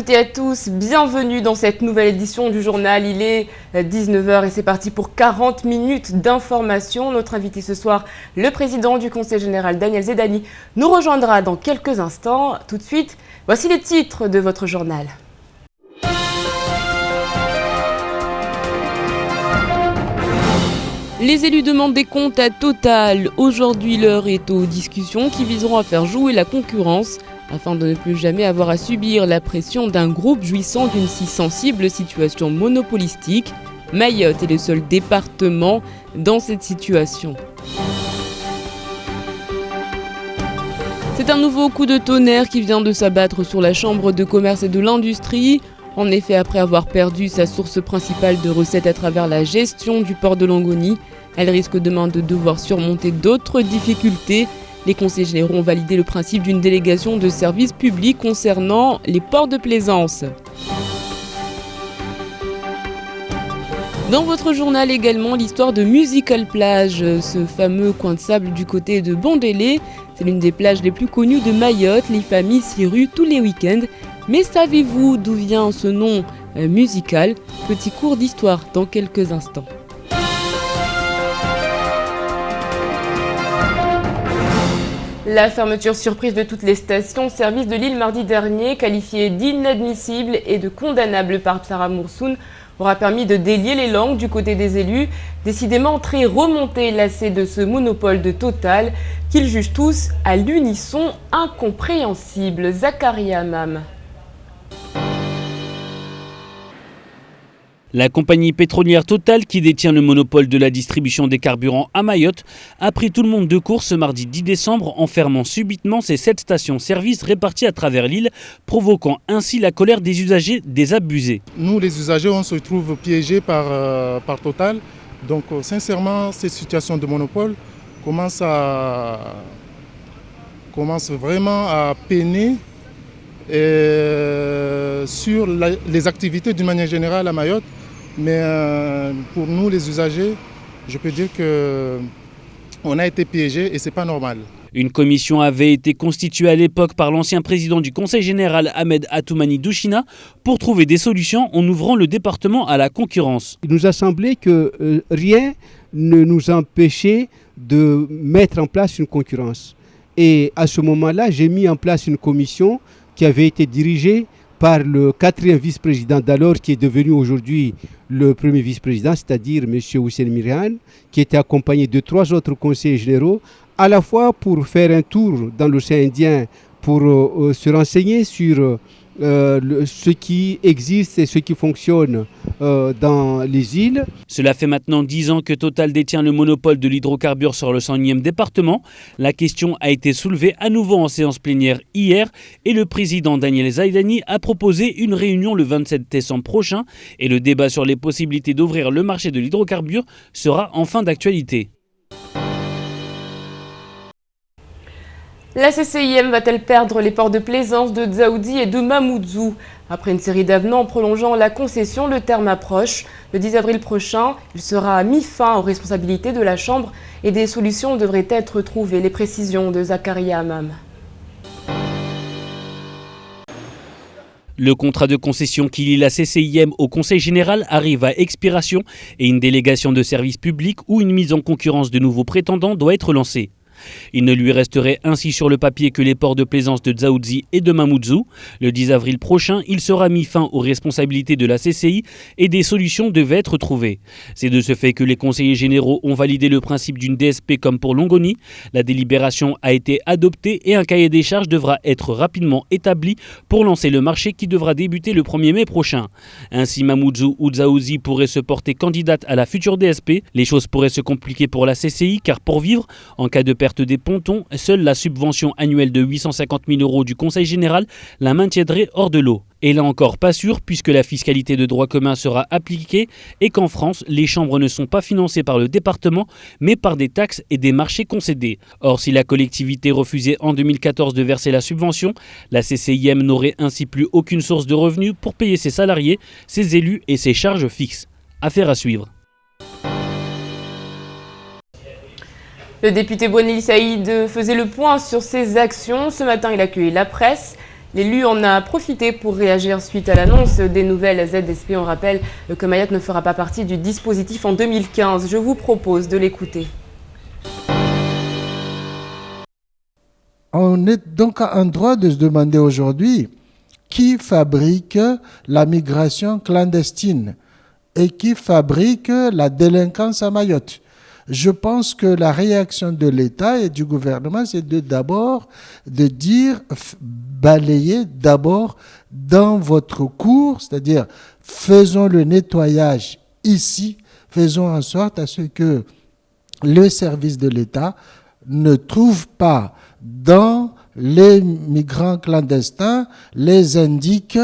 toutes et à tous, bienvenue dans cette nouvelle édition du journal. Il est 19h et c'est parti pour 40 minutes d'information. Notre invité ce soir, le président du Conseil général Daniel Zedani, nous rejoindra dans quelques instants. Tout de suite, voici les titres de votre journal. Les élus demandent des comptes à Total. Aujourd'hui, l'heure est aux discussions qui viseront à faire jouer la concurrence afin de ne plus jamais avoir à subir la pression d'un groupe jouissant d'une si sensible situation monopolistique. Mayotte est le seul département dans cette situation. C'est un nouveau coup de tonnerre qui vient de s'abattre sur la Chambre de commerce et de l'industrie. En effet, après avoir perdu sa source principale de recettes à travers la gestion du port de Longoni, elle risque demain de devoir surmonter d'autres difficultés. Les conseils généraux ont validé le principe d'une délégation de services publics concernant les ports de plaisance. Dans votre journal également, l'histoire de Musical Plage, ce fameux coin de sable du côté de Bandélé. C'est l'une des plages les plus connues de Mayotte. Les familles s'y ruent tous les week-ends. Mais savez-vous d'où vient ce nom musical? Petit cours d'histoire dans quelques instants. La fermeture surprise de toutes les stations-service de l'île mardi dernier, qualifiée d'inadmissible et de condamnable par Sarah Moursoun, aura permis de délier les langues du côté des élus, décidément très remontés et lassés de ce monopole de Total, qu'ils jugent tous à l'unisson incompréhensible. Zakaria Mam. La compagnie pétrolière Total, qui détient le monopole de la distribution des carburants à Mayotte, a pris tout le monde de court ce mardi 10 décembre en fermant subitement ses 7 stations-service réparties à travers l'île, provoquant ainsi la colère des usagers désabusés. Nous, les usagers, on se trouve piégés par Total. Donc, sincèrement, cette situation de monopole commence vraiment à peiner sur les activités d'une manière générale à Mayotte. Mais pour nous, les usagers, je peux dire qu'on a été piégés et ce n'est pas normal. Une commission avait été constituée à l'époque par l'ancien président du Conseil général Ahmed Atoumani Douchina pour trouver des solutions en ouvrant le département à la concurrence. Il nous a semblé que rien ne nous empêchait de mettre en place une concurrence. Et à ce moment-là, j'ai mis en place une commission qui avait été dirigée par le 4e vice-président d'alors, qui est devenu aujourd'hui le premier vice-président, c'est-à-dire M. Houssine Mirhan, qui était accompagné de 3 autres conseillers généraux, à la fois pour faire un tour dans l'océan Indien, pour se renseigner sur ce qui existe et ce qui fonctionne dans les îles. Cela fait maintenant 10 ans que Total détient le monopole de l'hydrocarbure sur le 100e département. La question a été soulevée à nouveau en séance plénière hier et le président Daniel Zedani a proposé une réunion le 27 décembre prochain et le débat sur les possibilités d'ouvrir le marché de l'hydrocarbure sera enfin d'actualité. La CCIM va-t-elle perdre les ports de plaisance de Dzaoudi et de Mamoudzou? Après une série d'avenants prolongeant la concession, le terme approche. Le 10 avril prochain, il sera mis fin aux responsabilités de la Chambre et des solutions devraient être trouvées. Les précisions de Zakaria Amam. Le contrat de concession qui lie la CCIM au Conseil général arrive à expiration et une délégation de service public ou une mise en concurrence de nouveaux prétendants doit être lancée. Il ne lui resterait ainsi sur le papier que les ports de plaisance de Dzaoudzi et de Mamoudzou. Le 10 avril prochain, il sera mis fin aux responsabilités de la CCI et des solutions devaient être trouvées. C'est de ce fait que les conseillers généraux ont validé le principe d'une DSP comme pour Longoni. La délibération a été adoptée et un cahier des charges devra être rapidement établi pour lancer le marché qui devra débuter le 1er mai prochain. Ainsi, Mamoudzou ou Dzaoudzi pourraient se porter candidate à la future DSP. Les choses pourraient se compliquer pour la CCI car pour vivre, en cas de perte des pontons, seule la subvention annuelle de 850 000 € du Conseil général la maintiendrait hors de l'eau. Et là encore pas sûr puisque la fiscalité de droit commun sera appliquée et qu'en France, les chambres ne sont pas financées par le département mais par des taxes et des marchés concédés. Or, si la collectivité refusait en 2014 de verser la subvention, la CCIM n'aurait ainsi plus aucune source de revenus pour payer ses salariés, ses élus et ses charges fixes. Affaire à suivre. Le député Bouanili Saïd faisait le point sur ses actions. Ce matin, il a accueilli la presse. L'élu en a profité pour réagir suite à l'annonce des nouvelles ZSP. On rappelle que Mayotte ne fera pas partie du dispositif en 2015. Je vous propose de l'écouter. On est donc en droit de se demander aujourd'hui qui fabrique la migration clandestine et qui fabrique la délinquance à Mayotte. Je pense que la réaction de l'État et du gouvernement, c'est d'abord de dire, balayez d'abord dans votre cour, c'est-à-dire faisons le nettoyage ici, faisons en sorte à ce que le service de l'État ne trouve pas dans les migrants clandestins, les indiques,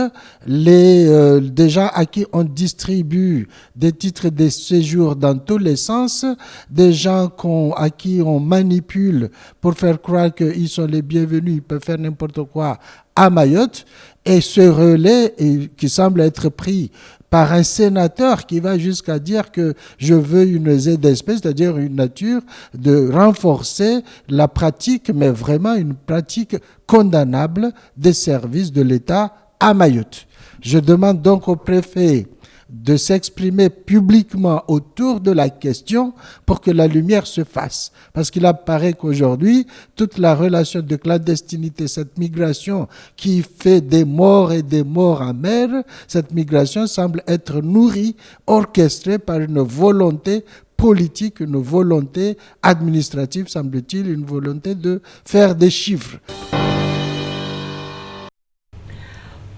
des gens à qui on distribue des titres de séjour dans tous les sens, des gens à qui on manipule pour faire croire qu'ils sont les bienvenus, ils peuvent faire n'importe quoi à Mayotte, et ce relais qui semble être pris par un sénateur qui va jusqu'à dire que je veux une ZSP, c'est-à-dire une nature de renforcer la pratique, mais vraiment une pratique condamnable des services de l'État à Mayotte. Je demande donc au préfet de s'exprimer publiquement autour de la question pour que la lumière se fasse. Parce qu'il apparaît qu'aujourd'hui, toute la relation de clandestinité, cette migration qui fait des morts et des morts en mer, cette migration semble être nourrie, orchestrée par une volonté politique, une volonté administrative, semble-t-il, une volonté de faire des chiffres.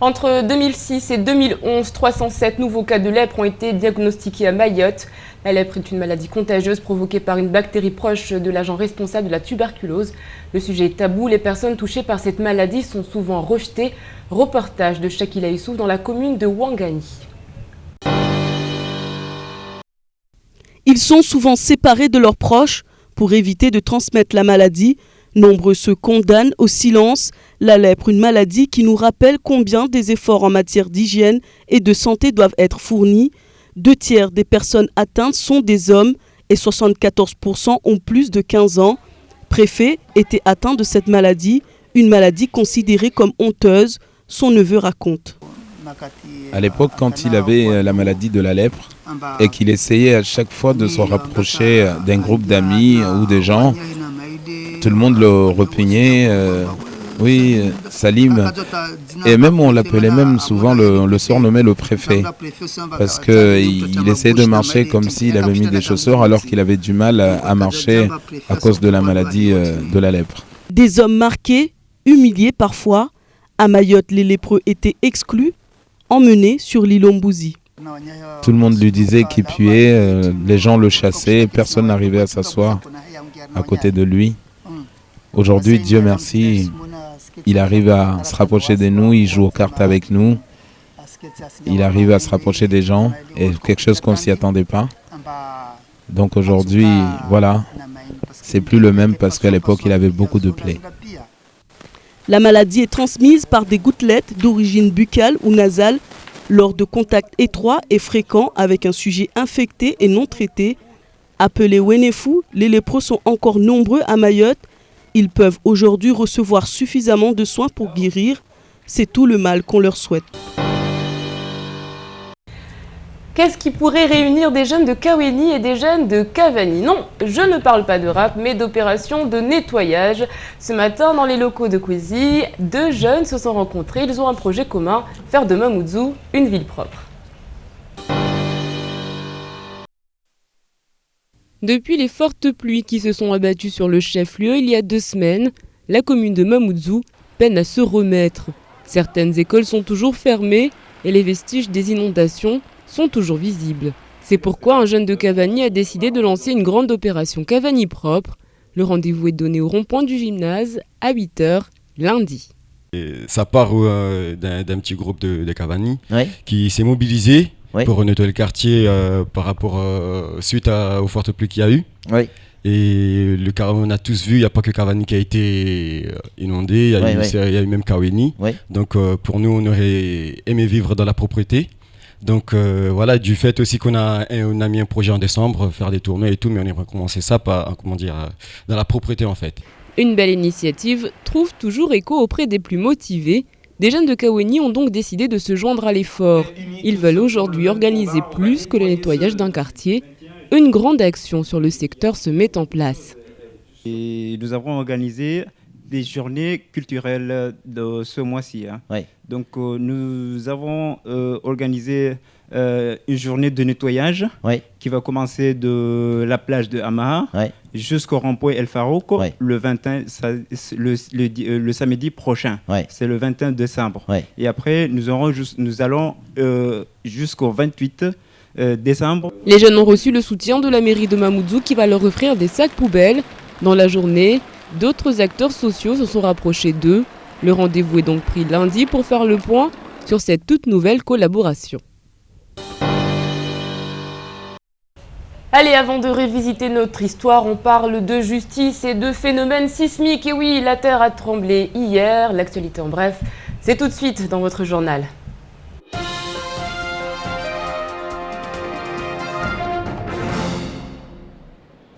Entre 2006 et 2011, 307 nouveaux cas de lèpre ont été diagnostiqués à Mayotte. La lèpre est une maladie contagieuse provoquée par une bactérie proche de l'agent responsable de la tuberculose. Le sujet est tabou, les personnes touchées par cette maladie sont souvent rejetées. Reportage de Shakila Youssouf dans la commune de Ouangani. Ils sont souvent séparés de leurs proches pour éviter de transmettre la maladie. Nombreux se condamnent au silence. La lèpre, une maladie qui nous rappelle combien des efforts en matière d'hygiène et de santé doivent être fournis. 2/3 des personnes atteintes sont des hommes et 74% ont plus de 15 ans. Préfet était atteint de cette maladie, une maladie considérée comme honteuse. Son neveu raconte. À l'époque, quand il avait la maladie de la lèpre et qu'il essayait à chaque fois de se rapprocher d'un groupe d'amis ou des gens, tout le monde le repugnait. Oui, Salim. Et même on l'appelait même souvent, le surnommait le préfet. Parce qu'il essayait de marcher comme s'il avait mis des chaussures alors qu'il avait du mal à marcher à cause de la maladie de la lèpre. Des hommes marqués, humiliés parfois. À Mayotte, les lépreux étaient exclus, emmenés sur l'île Ombouzi. Tout le monde lui disait qu'il puait, les gens le chassaient, personne n'arrivait à s'asseoir à côté de lui. Aujourd'hui, Dieu merci, il arrive à se rapprocher de nous, il joue aux cartes avec nous, il arrive à se rapprocher des gens, et quelque chose qu'on ne s'y attendait pas. Donc aujourd'hui, voilà, c'est plus le même parce qu'à l'époque, il avait beaucoup de plaies. La maladie est transmise par des gouttelettes d'origine buccale ou nasale lors de contacts étroits et fréquents avec un sujet infecté et non traité. Appelés Wenefou, les lépreux sont encore nombreux à Mayotte. Ils peuvent aujourd'hui recevoir suffisamment de soins pour guérir. C'est tout le mal qu'on leur souhaite. Qu'est-ce qui pourrait réunir des jeunes de Kaweni et des jeunes de Cavani? Non, je ne parle pas de rap, mais d'opération de nettoyage. Ce matin, dans les locaux de Kwezi, 2 jeunes se sont rencontrés. Ils ont un projet commun, faire de Mamoudzou une ville propre. Depuis les fortes pluies qui se sont abattues sur le chef-lieu il y a 2 semaines, la commune de Mamoudzou peine à se remettre. Certaines écoles sont toujours fermées et les vestiges des inondations sont toujours visibles. C'est pourquoi un jeune de Cavani a décidé de lancer une grande opération Cavani propre. Le rendez-vous est donné au rond-point du gymnase à 8h lundi. Et ça part d'un petit groupe de Cavani qui s'est mobilisé pour nettoyer le quartier par rapport suite aux fortes pluies qu'il y a eu. Et on a tous vu, il n'y a pas que Cavani qui a été inondé, il y a eu même Kaweni. Donc pour nous, on aurait aimé vivre dans la propreté. Donc voilà, du fait aussi qu'on a mis un projet en décembre, faire des tournois et tout, mais on aimerait commencer ça dans la propreté en fait. Une belle initiative trouve toujours écho auprès des plus motivés. Des jeunes de Kaweni ont donc décidé de se joindre à l'effort. Ils veulent aujourd'hui organiser plus que le nettoyage d'un quartier. Une grande action sur le secteur se met en place. Et nous avons organisé des journées culturelles de ce mois-ci. Oui. Donc nous avons organisé une journée de nettoyage qui va commencer de la plage de Hamaha jusqu'au rond-point El Farouk le samedi prochain. C'est le 21 décembre. Et après, nous allons jusqu'au 28 décembre. Les jeunes ont reçu le soutien de la mairie de Mamoudzou qui va leur offrir des sacs poubelles. Dans la journée, d'autres acteurs sociaux se sont rapprochés d'eux. Le rendez-vous est donc pris lundi pour faire le point sur cette toute nouvelle collaboration. Allez, avant de révisiter notre histoire, on parle de justice et de phénomènes sismiques. Et oui, la Terre a tremblé hier. L'actualité en bref, c'est tout de suite dans votre journal.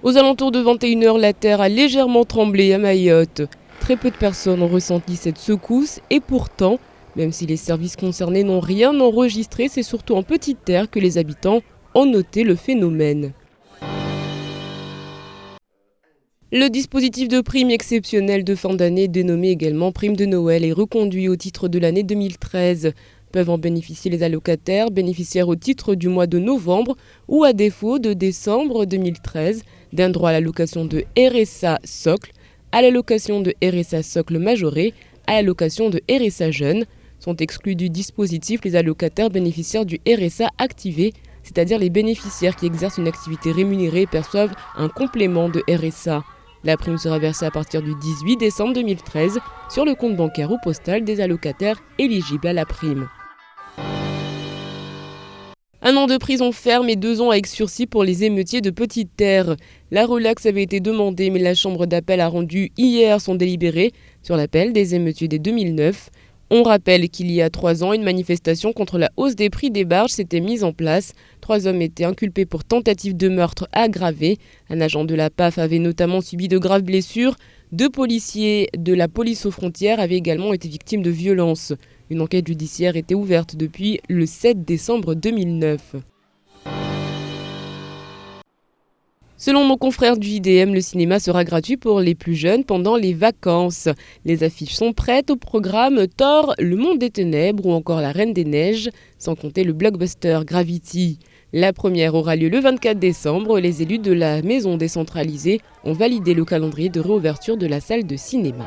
Aux alentours de 21h, la Terre a légèrement tremblé à Mayotte. Très peu de personnes ont ressenti cette secousse et pourtant, même si les services concernés n'ont rien enregistré, c'est surtout en Petite Terre que les habitants ont noté le phénomène. Le dispositif de prime exceptionnelle de fin d'année, dénommé également prime de Noël, est reconduit au titre de l'année 2013. Peuvent en bénéficier les allocataires, bénéficiaires au titre du mois de novembre ou à défaut de décembre 2013, d'un droit à l'allocation de RSA socle, à l'allocation de RSA socle majoré, à l'allocation de RSA jeune. Sont exclus du dispositif les allocataires bénéficiaires du RSA activé, c'est-à-dire les bénéficiaires qui exercent une activité rémunérée et perçoivent un complément de RSA. La prime sera versée à partir du 18 décembre 2013 sur le compte bancaire ou postal des allocataires éligibles à la prime. 1 an de prison ferme et 2 ans avec sursis pour les émeutiers de Petite Terre. La relaxe avait été demandée, mais la chambre d'appel a rendu hier son délibéré sur l'appel des émeutiers dès 2009. On rappelle qu'il y a 3 ans, une manifestation contre la hausse des prix des barges s'était mise en place. 3 hommes étaient inculpés pour tentative de meurtre aggravée. Un agent de la PAF avait notamment subi de graves blessures. 2 policiers de la police aux frontières avaient également été victimes de violences. Une enquête judiciaire était ouverte depuis le 7 décembre 2009. Selon nos confrères du JDM, le cinéma sera gratuit pour les plus jeunes pendant les vacances. Les affiches sont prêtes au programme Thor, Le Monde des Ténèbres ou encore La Reine des Neiges, sans compter le blockbuster Gravity. La première aura lieu le 24 décembre. Les élus de la maison décentralisée ont validé le calendrier de réouverture de la salle de cinéma.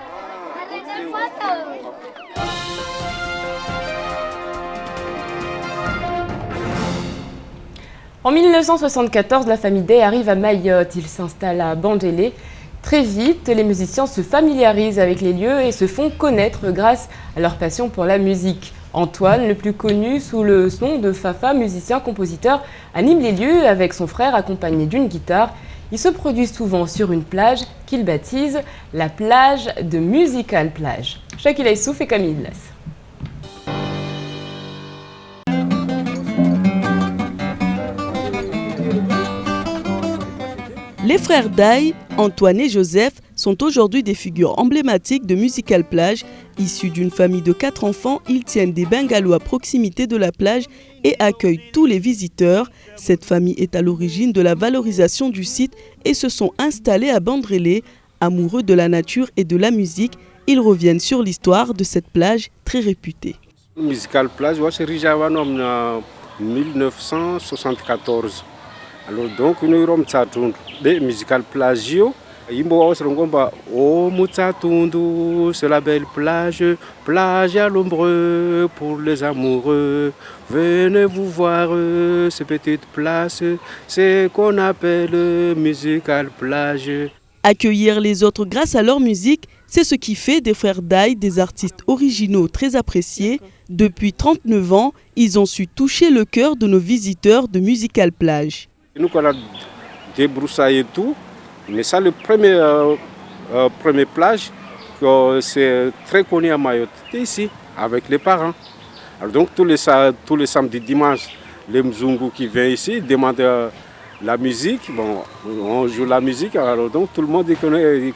En 1974, la famille Day arrive à Mayotte. Ils s'installent à Bandélé. Très vite, les musiciens se familiarisent avec les lieux et se font connaître grâce à leur passion pour la musique. Antoine, le plus connu sous le nom de Fafa, musicien-compositeur, anime les lieux avec son frère accompagné d'une guitare. Ils se produisent souvent sur une plage qu'ils baptisent la plage de Musical Plage. Shakila Issouf et Camille Las. Les frères Day, Antoine et Joseph, sont aujourd'hui des figures emblématiques de Musical Plage. Issus d'une famille de 4 enfants, ils tiennent des bungalows à proximité de la plage et accueillent tous les visiteurs. Cette famille est à l'origine de la valorisation du site et se sont installés à Bandrélé. Amoureux de la nature et de la musique, ils reviennent sur l'histoire de cette plage très réputée. Musical Plage, c'est déjà en 1974. Alors donc nous sommes des Musical Plage. C'est la belle plage, plage à l'ombre pour les amoureux. Venez vous voir ces petites places, c'est qu'on appelle Musical Plage. Accueillir les autres grâce à leur musique, c'est ce qui fait des frères Day des artistes originaux très appréciés. Depuis 39 ans, ils ont su toucher le cœur de nos visiteurs de Musical Plage. Nous on a débroussaillé tout, mais ça le premier plage, c'est très connu à Mayotte, ici, avec les parents. Alors donc tous les samedis, dimanches, les Mzungu qui viennent ici demandent la musique, bon, on joue la musique, alors donc tout le monde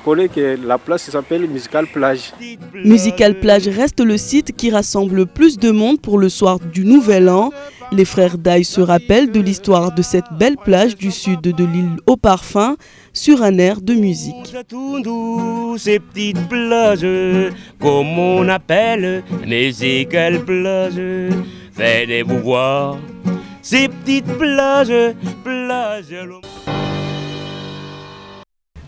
connaît que la place s'appelle Musical Plage. Musical Plage reste le site qui rassemble le plus de monde pour le soir du Nouvel An. Les frères Daï se rappellent de l'histoire de cette belle plage du sud de l'île au parfum sur un air de musique. Ces petites plages, comme on appelle Musical Plage, venez-vous voir ces petites plages.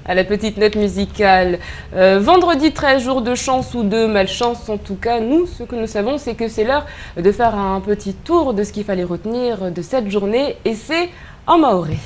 À la petite note musicale, vendredi 13, jour de chance ou de malchance, en tout cas, nous, ce que nous savons, c'est que c'est l'heure de faire un petit tour de ce qu'il fallait retenir de cette journée, et c'est en maoré.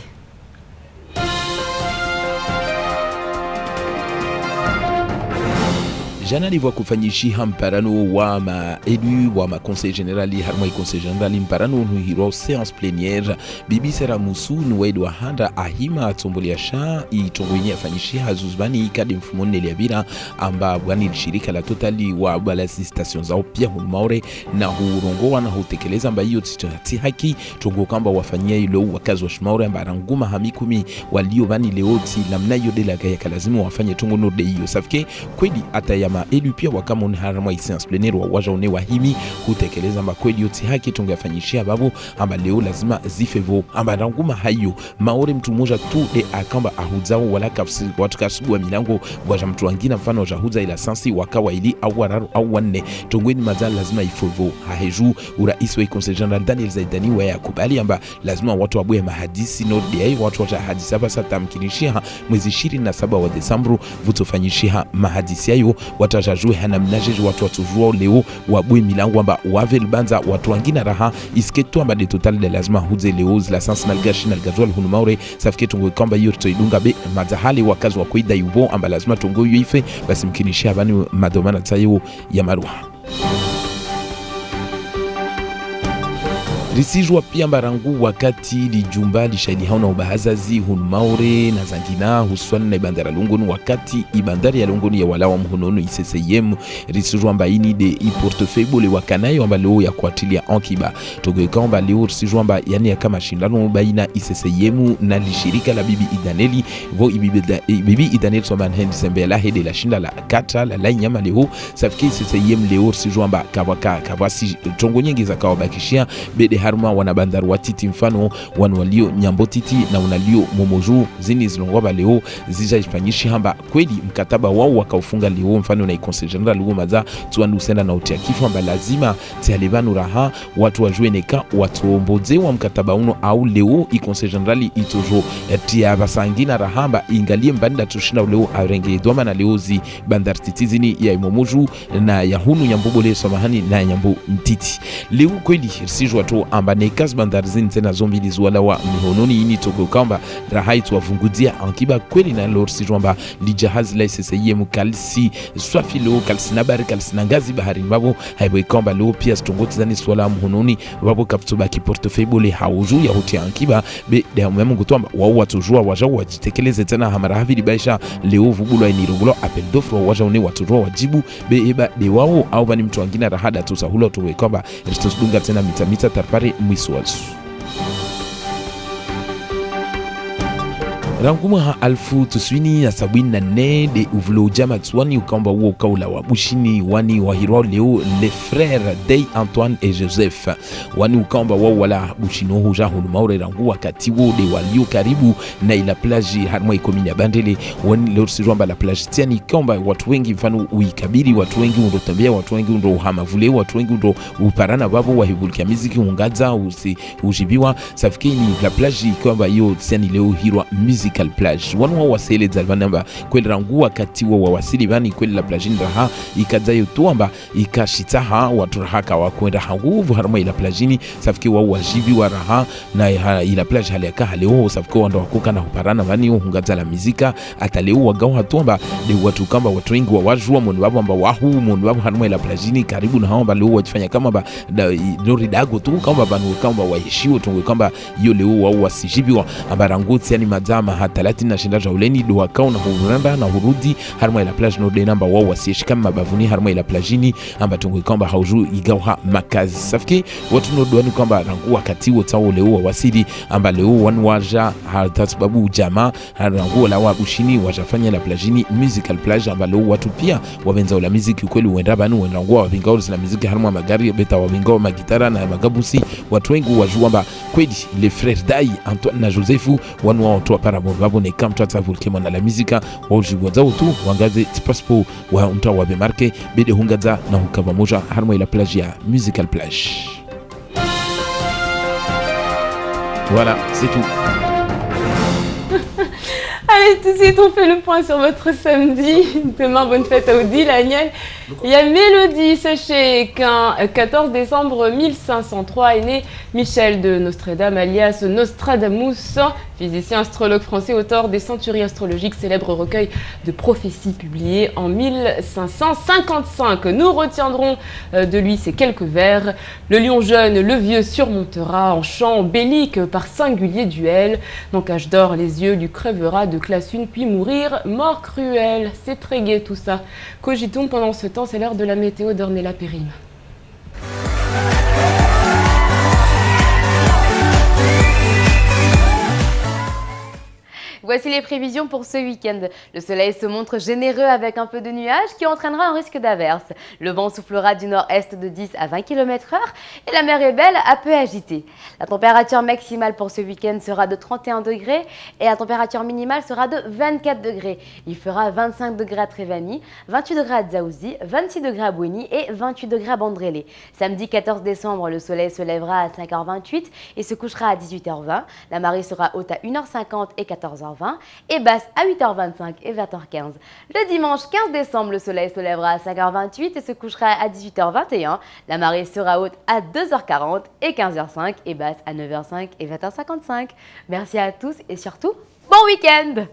Jana livwa kufanyishiha mparano wa maelu wa makonseil generali harmai conseil generali mparano nuhiro séance plénière bibi sera musu nuwedwa handa ahima tumbulia sha itongwenye afanyishiha zuzbani kadi mfumone liabira amba bwani shirika la totali wa balasi station zao pia humaure na hurongoa na hutekeleza amba hiyo titi haki tongo kamba wafanyia ilo wakazi wa shimaure amba ranguma hamikumi walio bani leoti namna yode la gaya kalazimu wafanye tongo norde hiyo safike kweli atayama elu pia wakamoni harama séance plénière wa wajaone wa himi hutekeleza amba kweli yoti haki tungefanyishia babu amba leo lazima zifevo amba ranguma hayo maore mtu mmoja tu de akamba ahuzao wala kapsi watu kasubwa milango waja mtu wangina mfano jahuza ila sansi wakawa ili au wararu au wanne tongweni mazali lazima ifevo haheju urais wa conseil general Daniel Zaidani wa yakubali amba lazima watu wabuye mahadisi norde watu waja hadisi hapa satamkinishia mwezi 27 wa Desemba vutofanyishia mahadisi hayo watajajue hanamnajeji watu watujua leo wabuye milango amba wave libanza watu wangina raha isketu amba de total de lazima huze leo zila sansi nalgashi nalgazwal hunumaure safike tungo kamba hiyo tuidunga be mazahali wakazi wa kuida yubo amba lazima tungo yuife basi mkinishia bani madomana tayo ya maruha risijwa pia mbarangu wakati lijumba lishaili hauna ubahazazi hunumaure na zangina husuani na ibandara lungonu wakati ibandari ya lungonu ya walawa mhunonu ICCM risijwa mbaini de iportefeuille le wakanayo amba leo ya kuatilia ankiba togeka amba leo risijwa mba yani ya kama shindano baina ICCM na lishirika la bibi Idaneli vo bibi Idaneli soman hendi sembela hede la shinda la kata la lainyama leo safiki ICCM leo risijwa mba kawasi tongo nyingi za kawabakishia bede haruma wanabandaru watiti mfano wanwalio nyambotiti na unalio momoju zini zilongwa leo zija ifanyishi hamba kweli mkataba wao wakaufunga leo mfano na conseil general luo maza tuandu senda na utia kifo amba lazima tialebanu raha watu wajue neka watu omboze wa mkataba uno au leo conseil general itojo tia basangina rahamba ingalie mbanda tushinda leo arenge doma na leo zi bandar titizini ya momoju na ya hunu nyambobole samahani na nyambo mtiti leo kweli sijwa to amba nekas bandarizini tena zombi lizuala wa mihononi ini toko kamba rahaitu wavungudia ankiba kweli na lor sijwamba lijahazi la ICCM kalisi swafi leo kalisi nabari kalisi nangazi bahari mbabo haibo kamba leo pia stongoti zani swala mhononi mbabo kaptuba ki portefeuille le hauju ya huti ankiba be de mwemu kutomba wao watujua wajao wajitekeleze tena hamara havili baisha leo vubulo inirongulo appel d'offre wajao ne watujua wajibu be eba de wao au bani mtu wangina rahada tusahulo tuwe kamba ristos dunga tena mitamita tarpare mwiswazu ranguma ha alfu tuswini na 74 de uvlo jama tswani ukamba uo kaula wa bushini wani wahirwa leo les frères Dey Antoine et Joseph wani ukamba wao wala bushino hoja hunu maure rangu wakati wo de walio karibu na ila plage harmo ikomini ya bandele wani leo sijwamba la plage tiani kamba watu wengi mfano uikabiri watu wengi undotambia watu wengi undo hamavule watu wengi undo uparana babu wahibulkia miziki ungaza ujibiwa safikini la plage kamba hiyo tiani leo hirwa musical plage wanu wa sele zalvanamba kweli rangu wakati wa wasili bani kweli la plage ndaha ikadzayo tuamba ikashitaha watu raha kawa kwenda hanguvu harma ila plage safiki wa wajibi wa raha na ila plage haleka haleo safiki wando wakuka na uparana bani hungaza la muzika ataleo wagawa tuamba de watu kamba watu wengi wa wajua mundu babu amba wahu mundu babu harma ila plage karibu na hamba leo wajifanya kama ba lori dago tu kamba banu kamba waheshiwo tungo kamba hiyo leo wa wasijibi wa amba rangu tiani madama 36 jauleni duakao na huranda na hurudi harma ila plage no denamba wao wasishikama mabavuni harma ila plajini amba tungwe kwamba hauju igauha makazi safiki watu no duani kwamba rangu wakati wotao leo wasili amba leo wanwaja hatsababu jama rangu la wabushini wajafanya la plajini musical plage amba leo watu pia wabenza la muziki kweli uenda banu wenrangu wabingao na muziki harma magari beta wabingao magitara na magabusi watu wengi wajua amba kweli les frères Dai Antoine na Josephu wanwa watu para mbabo ne kam twatsa vulkema na la muzika wajigonza utu wangaze tipaspo wa mta wa bemarke bede hungaza na hukava moja harmo ila plage ya musical plage. Voilà, c'est tout. Allez, tout de suite, on fait le point sur votre samedi. Demain, bonne fête à Odile, à Agnès. Il y a Mélodie, sachez qu'un 14 décembre 1503 est né Michel de Nostradam, alias Nostradamus, physicien astrologue français, auteur des Centuries astrologiques, célèbre recueil de prophéties publié en 1555. Nous retiendrons de lui ces quelques vers. Le lion jeune, le vieux surmontera en chant bellique par singulier duel. Mon cache d'or, les yeux lui crèvera de classe une, puis mourir, mort cruelle. C'est très gai tout ça. Cogitons pendant ce temps, c'est l'heure de la météo d'Ornella Périme. Voici les prévisions pour ce week-end. Le soleil se montre généreux avec un peu de nuages qui entraînera un risque d'averse. Le vent soufflera du nord-est de 10 à 20 km/h et la mer est belle à peu agitée. La température maximale pour ce week-end sera de 31 degrés et la température minimale sera de 24 degrés. Il fera 25 degrés à Trévani, 28 degrés à Dzaouzi, 26 degrés à Bouéni et 28 degrés à Bandrélé. Samedi 14 décembre, le soleil se lèvera à 5h28 et se couchera à 18h20. La marée sera haute à 1h50 et 14h20. Et basse à 8h25 et 20h15. Le dimanche 15 décembre, le soleil se lèvera à 5h28 et se couchera à 18h21. La marée sera haute à 2h40 et 15h05 et basse à 9h05 et 20h55. Merci à tous et surtout, bon week-end!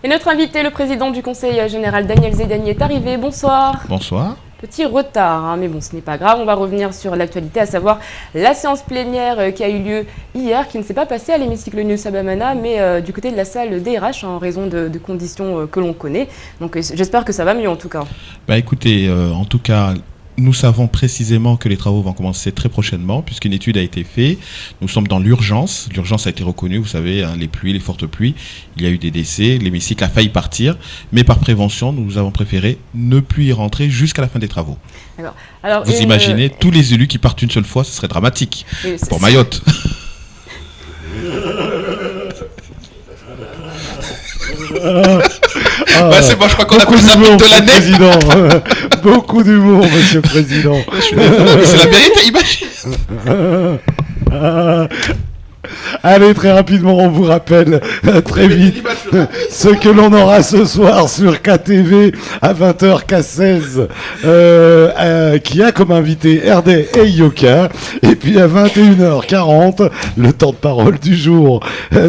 Et notre invité, le président du Conseil général Daniel Zedani est arrivé. Bonsoir. Bonsoir. Petit retard, hein, mais bon, ce n'est pas grave. On va revenir sur l'actualité, à savoir la séance plénière qui a eu lieu hier, qui ne s'est pas passée à l'hémicycle New Sabamana, mais du côté de la salle DRH, en raison de conditions que l'on connaît. Donc j'espère que ça va mieux en tout cas. Bah écoutez, en tout cas, nous savons précisément que les travaux vont commencer très prochainement, puisqu'une étude a été faite. Nous sommes dans l'urgence. L'urgence a été reconnue, vous savez, hein, les pluies, les fortes pluies. Il y a eu des décès, l'hémicycle a failli partir. Mais par prévention, nous avons préféré ne plus y rentrer jusqu'à la fin des travaux. Alors, vous imaginez, tous les élus qui partent une seule fois, ce serait dramatique pour Mayotte. Bah c'est bon, je crois qu'on a pris ça de l'année. Beaucoup d'humour, monsieur le président. Je suis désolé, mais c'est la vérité, imagine. Allez, très rapidement, on vous rappelle très vite ce que l'on aura ce soir sur KTV à 20h-16 qui a comme invité Erdé et Yoka. Et puis à 21h40, le temps de parole du jour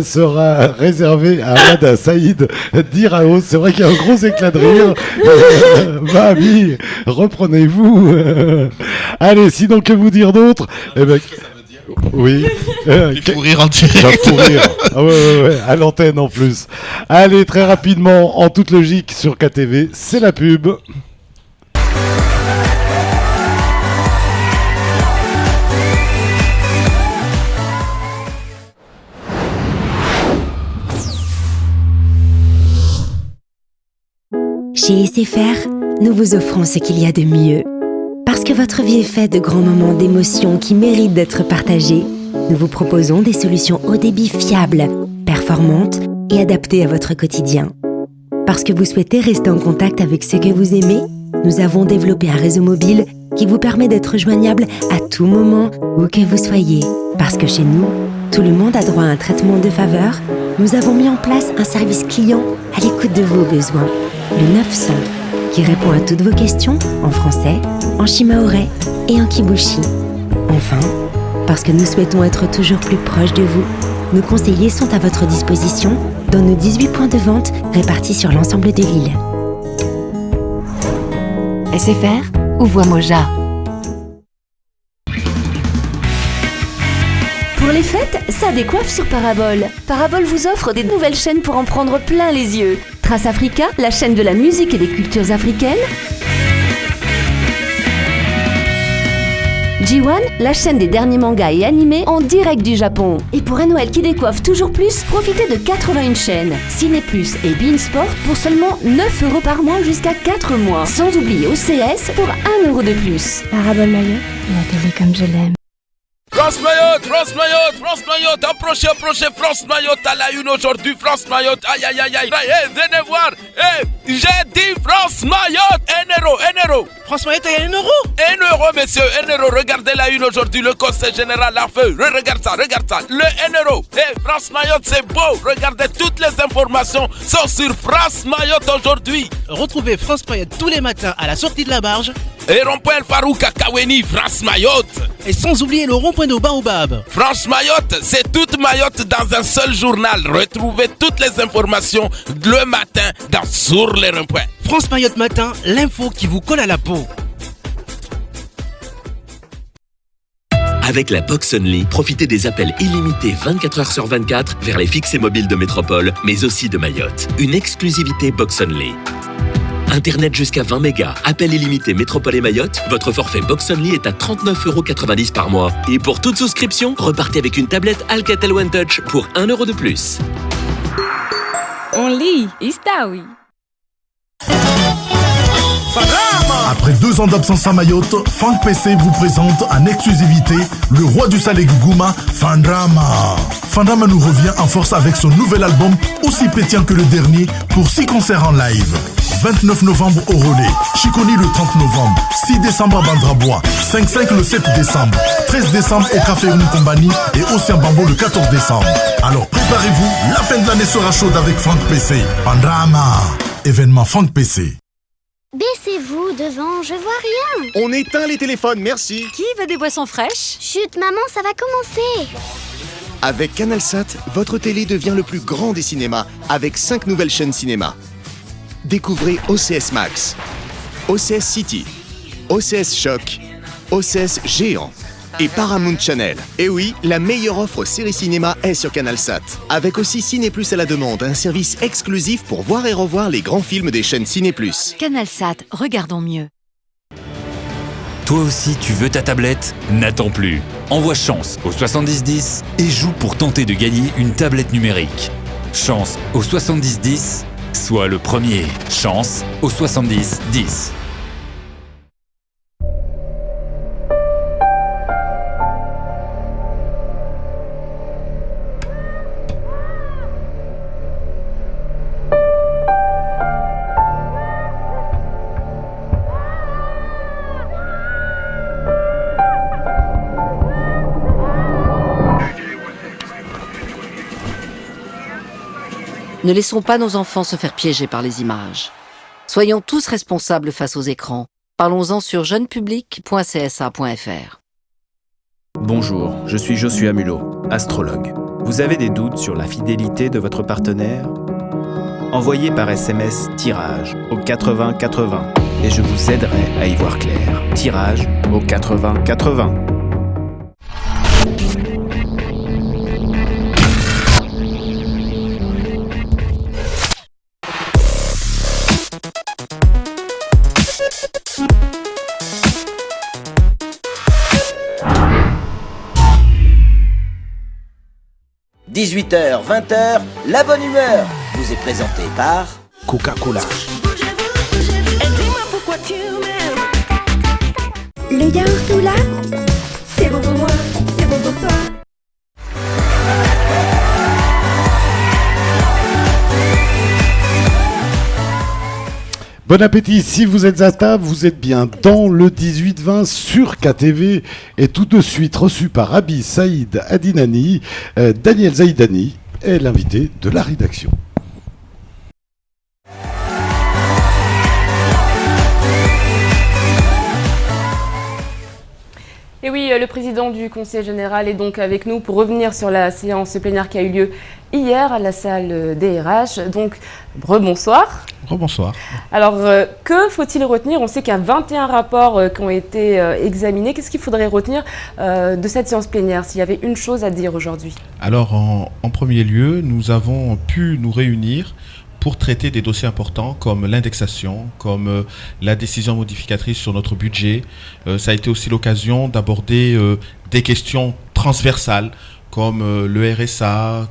sera réservé à Ahmad Saïd d'Iraos. C'est vrai qu'il y a un gros éclat de rire. Mamie, reprenez-vous. Allez, sinon que vous dire d'autre? Oui. Il faut rire en direct. Il faut rire. Ah ouais, à l'antenne en plus. Allez, très rapidement, en toute logique, sur KTV, c'est la pub. Chez SFR, nous vous offrons ce qu'il y a de mieux. Parce que votre vie est faite de grands moments d'émotion qui méritent d'être partagés, nous vous proposons des solutions haut débit fiables, performantes et adaptées à votre quotidien. Parce que vous souhaitez rester en contact avec ceux que vous aimez, nous avons développé un réseau mobile qui vous permet d'être joignable à tout moment, où que vous soyez. Parce que chez nous, tout le monde a droit à un traitement de faveur, nous avons mis en place un service client à l'écoute de vos besoins, le 900, qui répond à toutes vos questions en français, en shimaoré et en kibushi. Enfin, parce que nous souhaitons être toujours plus proches de vous, nos conseillers sont à votre disposition dans nos 18 points de vente répartis sur l'ensemble de l'île. SFR ou Voix Moja. Pour les fêtes, ça décoiffe sur Parabole. Parabole vous offre des nouvelles chaînes pour en prendre plein les yeux. Trace Africa, la chaîne de la musique et des cultures africaines. G1, la chaîne des derniers mangas et animés en direct du Japon. Et pour un Noël qui décoiffe toujours plus, profitez de 81 chaînes. Ciné Plus et Beansport pour seulement 9 € par mois jusqu'à 4 mois. Sans oublier OCS pour 1 € de plus. Parabole Mayotte, la télé comme je l'aime. France Mayotte, approchez, France Mayotte à la une aujourd'hui, France Mayotte, aïe, venez voir, j'ai dit France Mayotte, 1 €. France Mayotte, il y a 1 €? 1 €, messieurs, 1 €, regardez la une aujourd'hui, le conseil général a fait, regarde ça, le 1 €, France Mayotte, c'est beau, regardez, toutes les informations sont sur France Mayotte aujourd'hui. Retrouvez France Mayotte tous les matins à la sortie de la barge. Et rond-point Farouk à Kaweni, France Mayotte. Et sans oublier le rond-point de Baobab. France Mayotte, c'est toute Mayotte dans un seul journal. Retrouvez toutes les informations le matin sur les ronds-points. France Mayotte Matin, l'info qui vous colle à la peau. Avec la Box Only, profitez des appels illimités 24 h sur 24 vers les fixes et mobiles de Métropole, mais aussi de Mayotte. Une exclusivité Box Only. Internet jusqu'à 20 mégas, appel illimité Métropole et Mayotte, votre forfait Box Only est à 39,90 € par mois. Et pour toute souscription, repartez avec une tablette Alcatel One Touch pour 1 € de plus. Only, Istawi. Après 2 ans d'absence à Mayotte, Funk PC vous présente en exclusivité le roi du Salé Gouma, Fandrama. Fandrama nous revient en force avec son nouvel album aussi pétillant que le dernier pour 6 concerts en live. 29 novembre au Relais, Chiconi le 30 novembre, 6 décembre à Bandrabois, 5-5 le 7 décembre, 13 décembre au Café Room Company et Océan Bambo le 14 décembre. Alors préparez-vous, la fin de l'année sera chaude avec Funk PC. Fandrama, événement Funk PC. Baissez-vous devant, je vois rien. On éteint les téléphones, merci. Qui veut des boissons fraîches? Chut, maman, ça va commencer. Avec CanalSat, votre télé devient le plus grand des cinémas, avec 5 nouvelles chaînes cinéma. Découvrez OCS Max, OCS City, OCS Choc, OCS Géant et Paramount Channel. Et oui, la meilleure offre série cinéma est sur CanalSat. Avec aussi Ciné Plus à la demande, un service exclusif pour voir et revoir les grands films des chaînes Ciné Plus. CanalSat, regardons mieux. Toi aussi, tu veux ta tablette? N'attends plus. Envoie Chance au 7010 et joue pour tenter de gagner une tablette numérique. Chance au 7010, sois le premier. Chance au 7010. Ne laissons pas nos enfants se faire piéger par les images. Soyons tous responsables face aux écrans. Parlons-en sur jeunepublic.csa.fr. Bonjour, je suis Joshua Mulot, astrologue. Vous avez des doutes sur la fidélité de votre partenaire? Envoyez par SMS tirage au 80 80 et je vous aiderai à y voir clair. Tirage au 80 80. « 18h, 20h, la bonne humeur vous est présentée par Coca-Cola. Le yaourt ou là, c'est bon pour moi, c'est bon pour toi. Bon appétit, si vous êtes à table, vous êtes bien dans le 18-20 sur KTV et tout de suite reçu par Abi Saïd Adinani, Daniel Zaïdani est l'invité de la rédaction. Et oui, le président du Conseil général est donc avec nous pour revenir sur la séance plénière qui a eu lieu hier à la salle DRH. Donc, rebonsoir. Rebonsoir. Alors, que faut-il retenir? On sait qu'il y a 21 rapports qui ont été examinés. Qu'est-ce qu'il faudrait retenir de cette séance plénière, s'il y avait une chose à dire aujourd'hui? Alors, en premier lieu, nous avons pu nous réunir pour traiter des dossiers importants comme l'indexation, comme la décision modificatrice sur notre budget. Ça a été aussi l'occasion d'aborder des questions transversales comme le RSA,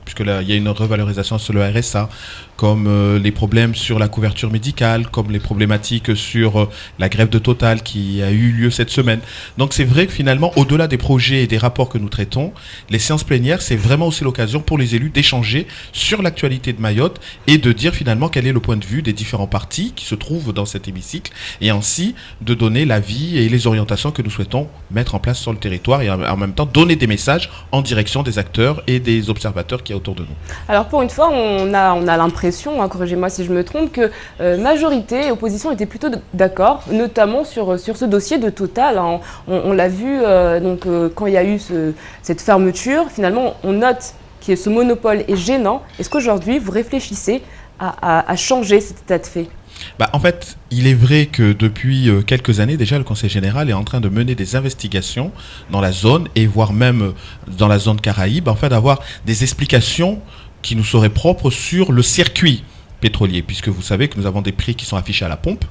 puisque là, il y a une revalorisation sur le RSA, comme les problèmes sur la couverture médicale, comme les problématiques sur la grève de Total qui a eu lieu cette semaine. Donc c'est vrai que finalement, au-delà des projets et des rapports que nous traitons, les séances plénières, c'est vraiment aussi l'occasion pour les élus d'échanger sur l'actualité de Mayotte et de dire finalement quel est le point de vue des différents partis qui se trouvent dans cet hémicycle et ainsi de donner l'avis et les orientations que nous souhaitons mettre en place sur le territoire et en même temps donner des messages en direction des acteurs et des observateurs qui y a autour de nous. Alors pour une fois, on a l'impression, corrigez-moi si je me trompe, que majorité et opposition étaient plutôt d'accord, notamment sur ce dossier de Total. Hein. On l'a vu quand il y a eu cette fermeture, finalement on note que ce monopole est gênant. Est-ce qu'aujourd'hui vous réfléchissez à changer cet état de fait ? En fait, il est vrai que depuis quelques années déjà, le Conseil général est en train de mener des investigations dans la zone et voire même dans la zone Caraïbe, afin d'avoir des explications qui nous seraient propres sur le circuit pétrolier, puisque vous savez que nous avons des prix qui sont affichés à la pompe,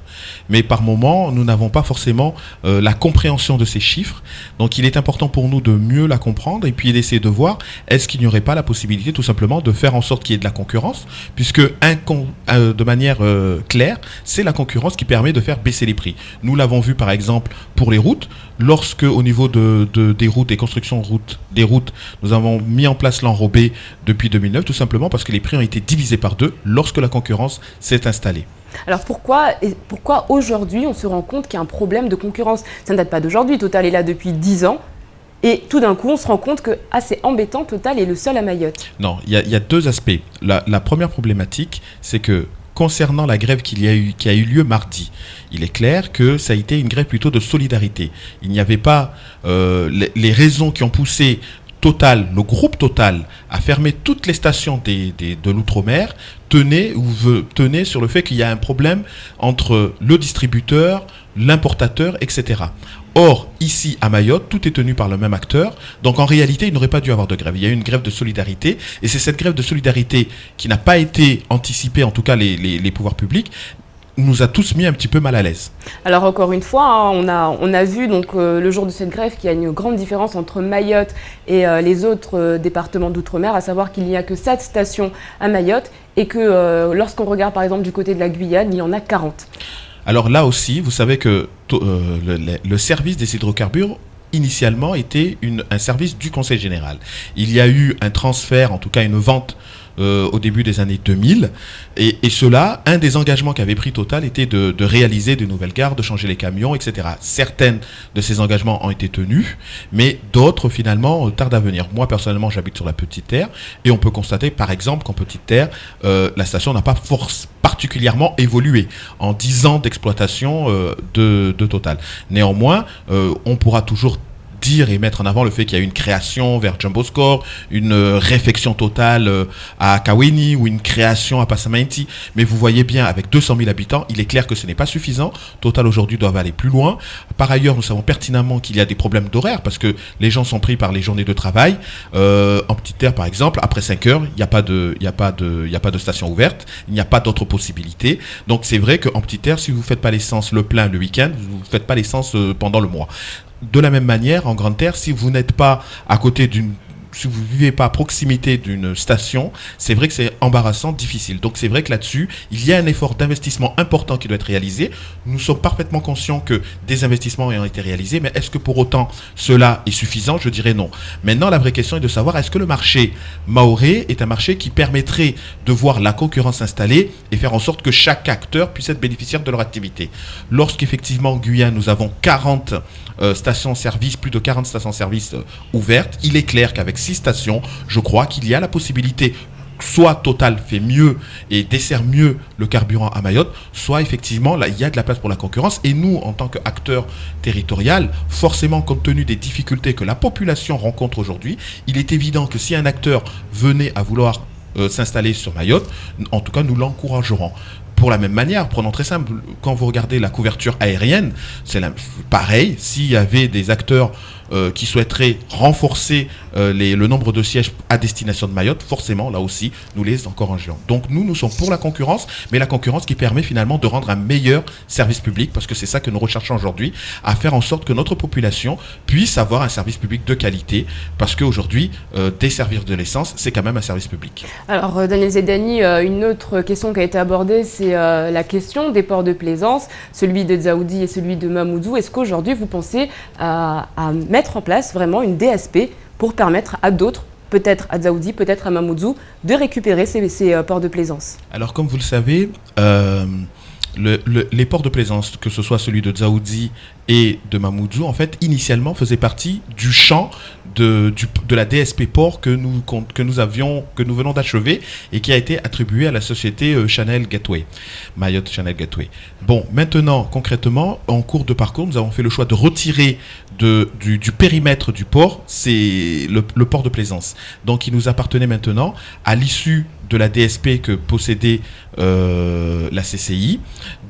mais par moment, nous n'avons pas forcément la compréhension de ces chiffres. Donc il est important pour nous de mieux la comprendre et puis d'essayer de voir est-ce qu'il n'y aurait pas la possibilité tout simplement de faire en sorte qu'il y ait de la concurrence, puisque de manière claire, c'est la concurrence qui permet de faire baisser les prix. Nous l'avons vu par exemple pour les routes, lorsque au niveau des routes, des constructions des routes, nous avons mis en place l'enrobé depuis 2009, tout simplement parce que les prix ont été divisés par 2 lorsque la concurrence s'est installée. Alors pourquoi aujourd'hui on se rend compte qu'il y a un problème de concurrence? Ça ne date pas d'aujourd'hui, Total est là depuis 10 ans. Et tout d'un coup, on se rend compte que c'est embêtant, Total est le seul à Mayotte. Non, il y a deux aspects. La première problématique, c'est que concernant la grève qui a eu lieu mardi, il est clair que ça a été une grève plutôt de solidarité. Il n'y avait pas les raisons qui ont poussé Total, le groupe Total, a fermé toutes les stations de l'outre-mer, tenait sur le fait qu'il y a un problème entre le distributeur, l'importateur, etc. Or, ici, à Mayotte, tout est tenu par le même acteur. Donc, en réalité, il n'aurait pas dû avoir de grève. Il y a eu une grève de solidarité. Et c'est cette grève de solidarité qui n'a pas été anticipée, en tout cas les pouvoirs publics, nous a tous mis un petit peu mal à l'aise. Alors encore une fois, on a vu donc le jour de cette grève qu'il y a une grande différence entre Mayotte et les autres départements d'outre-mer, à savoir qu'il n'y a que 7 stations à Mayotte et que lorsqu'on regarde par exemple du côté de la Guyane, il y en a 40. Alors là aussi, vous savez que le service des hydrocarbures initialement était un service du Conseil général. Il y a eu un transfert, en tout cas une vente au début des années 2000 et cela, un des engagements qu'avait pris Total était de réaliser de nouvelles gares, de changer les camions, etc. Certaines de ces engagements ont été tenus, mais d'autres finalement tardent à venir. Moi personnellement j'habite sur la Petite Terre et on peut constater par exemple qu'en Petite Terre la station n'a pas particulièrement évolué en 10 ans d'exploitation de Total. Néanmoins on pourra toujours dire et mettre en avant le fait qu'il y a une création vers Jumbo Score, une réfection totale à Kaweni ou une création à Passamainti. Mais vous voyez bien, avec 200 000 habitants, il est clair que ce n'est pas suffisant. Total aujourd'hui doit aller plus loin. Par ailleurs, nous savons pertinemment qu'il y a des problèmes d'horaire parce que les gens sont pris par les journées de travail. En Petite Terre, par exemple, après 5 heures, il n'y a pas de station ouverte. Il n'y a pas d'autres possibilités. Donc c'est vrai qu'en Petite Terre, si vous ne faites pas l'essence le plein le week-end, vous ne faites pas l'essence pendant le mois. De la même manière, en Grande Terre, si vous n'êtes pas à côté si vous ne vivez pas à proximité d'une station, c'est vrai que c'est embarrassant, difficile. Donc c'est vrai que là-dessus, il y a un effort d'investissement important qui doit être réalisé. Nous sommes parfaitement conscients que des investissements ont été réalisés, mais est-ce que pour autant cela est suffisant? Je dirais non. Maintenant, la vraie question est de savoir est-ce que le marché mahorais est un marché qui permettrait de voir la concurrence s'installer et faire en sorte que chaque acteur puisse être bénéficiaire de leur activité. Lorsqu'effectivement en Guyane, nous avons 40 stations-service, plus de 40 stations-service ouvertes, il est clair qu'avec 6 stations, je crois qu'il y a la possibilité soit Total fait mieux et dessert mieux le carburant à Mayotte, soit effectivement là il y a de la place pour la concurrence. Et nous, en tant qu'acteur territorial, forcément compte tenu des difficultés que la population rencontre aujourd'hui, il est évident que si un acteur venait à vouloir s'installer sur Mayotte, en tout cas nous l'encouragerons. Pour la même manière, prenons très simple, quand vous regardez la couverture aérienne, c'est pareil, s'il y avait des acteurs qui souhaiteraient renforcer le nombre de sièges à destination de Mayotte, forcément, là aussi, nous les encourageons. Donc nous sommes pour la concurrence, mais la concurrence qui permet finalement de rendre un meilleur service public, parce que c'est ça que nous recherchons aujourd'hui, à faire en sorte que notre population puisse avoir un service public de qualité, parce qu'aujourd'hui, desservir de l'essence, c'est quand même un service public. Alors, Daniel Zaidani, une autre question qui a été abordée, c'est la question des ports de plaisance, celui de Dzaoudi et celui de Mamoudzou. Est-ce qu'aujourd'hui, vous pensez à mettre en place vraiment une DSP pour permettre à d'autres, peut-être à Dzaoudi, peut-être à Mamoudzou, de récupérer ces ports de plaisance? Alors, comme vous le savez, les ports de plaisance, que ce soit celui de Dzaoudi et de Mamoudzou, en fait, initialement faisaient partie du champ de la DSP Port que nous venons d'achever et qui a été attribuée à la société Channel Gateway, Mayotte Channel Gateway. Bon, maintenant, concrètement, en cours de parcours, nous avons fait le choix de retirer du périmètre du port, c'est le port de plaisance. Donc, il nous appartenait maintenant, à l'issue de la DSP que possédait la CCI,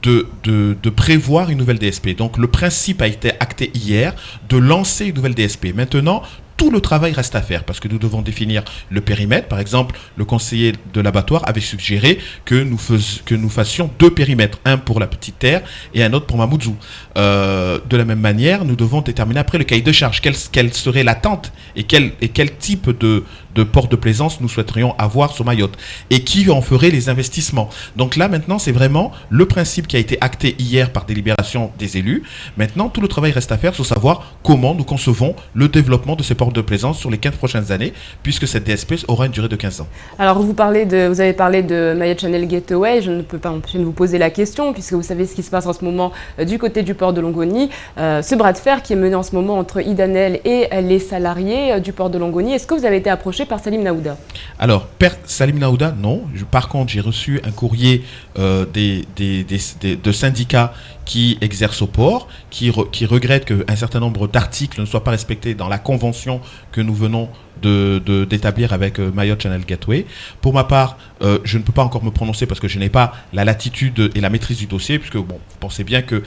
de prévoir une nouvelle DSP. Donc, le principe a été acté hier de lancer une nouvelle DSP. Maintenant, tout le travail reste à faire parce que nous devons définir le périmètre. Par exemple, le conseiller de l'abattoir avait suggéré que nous fassions 2 périmètres, un pour la Petite Terre et un autre pour Mamoudzou. De la même manière, nous devons déterminer après le cahier de charge, quelle serait l'attente et quel type de port de plaisance nous souhaiterions avoir sur Mayotte et qui en ferait les investissements. Donc là, maintenant, c'est vraiment le principe qui a été acté hier par délibération des élus. Maintenant, tout le travail reste à faire sur savoir comment nous concevons le développement de ces ports de plaisance sur les 15 prochaines années, puisque cette DSP aura une durée de 15 ans. Alors, vous avez parlé de Mayotte Channel Gateway. Je ne peux pas empêcher de vous poser la question, puisque vous savez ce qui se passe en ce moment du côté du port de Longoni. Ce bras de fer qui est mené en ce moment entre Idanel et les salariés du port de Longoni. Est-ce que vous avez été approché par Salim Naouda? Alors, Salim Naouda, non. Par contre, j'ai reçu un courrier de syndicats qui exercent au port, qui regrettent qu'un certain nombre d'articles ne soient pas respectés dans la convention que nous venons d'établir avec Mayotte Channel Gateway. Pour ma part, je ne peux pas encore me prononcer parce que je n'ai pas la latitude et la maîtrise du dossier, puisque bon, vous pensez bien que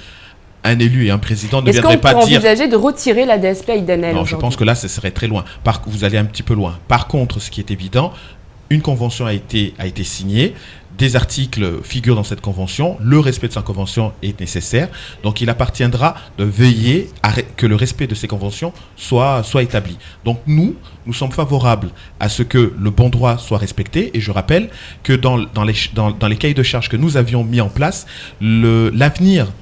un élu et un président ne viendraient pas dire... Est-ce qu'on peut envisager de retirer la DSP à Idanel? Non, je pense que là, ce serait très loin. Vous allez un petit peu loin. Par contre, ce qui est évident, une convention a été signée, des articles figurent dans cette convention, le respect de cette convention est nécessaire, donc il appartiendra de veiller à que le respect de ces conventions soit établi. Donc nous sommes favorables à ce que le bon droit soit respecté, et je rappelle que dans les cahiers de charges que nous avions mis en place, l'avenir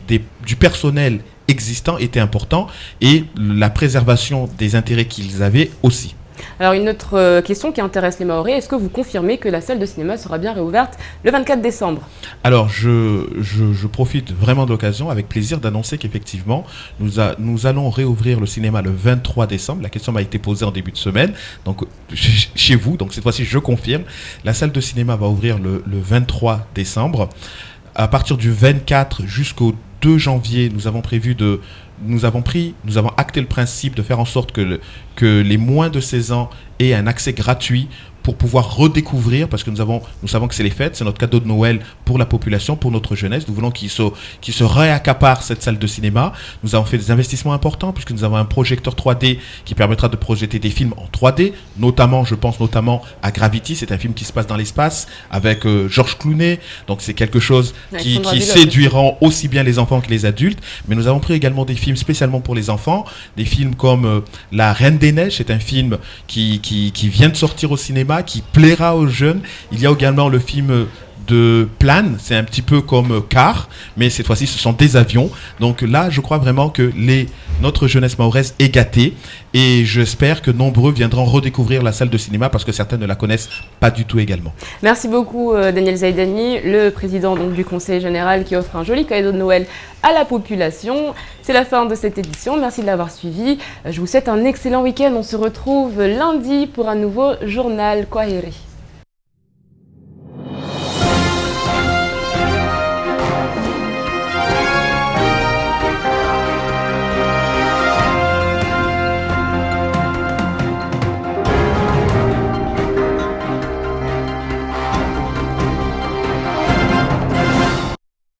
du personnel existant était important, et la préservation des intérêts qu'ils avaient aussi. Alors une autre question qui intéresse les Mahorais, est-ce que vous confirmez que la salle de cinéma sera bien réouverte le 24 décembre? Alors je profite vraiment de l'occasion avec plaisir d'annoncer qu'effectivement nous allons réouvrir le cinéma le 23 décembre. La question m'a été posée en début de semaine, donc chez vous, donc cette fois-ci je confirme. La salle de cinéma va ouvrir le 23 décembre. À partir du 24 jusqu'au 2 janvier, nous avons acté le principe de faire en sorte que les moins de 16 ans aient un accès gratuit pour pouvoir redécouvrir, parce que nous savons que c'est les fêtes, c'est notre cadeau de Noël pour la population, pour notre jeunesse. Nous voulons qu'ils se réaccaparent cette salle de cinéma. Nous avons fait des investissements importants, puisque nous avons un projecteur 3D qui permettra de projeter des films en 3D, je pense notamment à Gravity, c'est un film qui se passe dans l'espace, avec George Clooney, donc c'est quelque chose qui séduira aussi bien les enfants que les adultes. Mais nous avons pris également des films spécialement pour les enfants, des films comme La Reine des Neiges, c'est un film qui vient de sortir au cinéma, qui plaira aux jeunes. Il y a également le film de Plane, c'est un petit peu comme Car, mais cette fois-ci ce sont des avions. Donc là, je crois vraiment que notre jeunesse mahoraise est gâtée, et j'espère que nombreux viendront redécouvrir la salle de cinéma, parce que certains ne la connaissent pas du tout également. Merci beaucoup Daniel Zaidani, le président du Conseil général, qui offre un joli cadeau de Noël à la population. C'est la fin de cette édition, merci de l'avoir suivi. Je vous souhaite un excellent week-end, on se retrouve lundi pour un nouveau journal Kwaheri.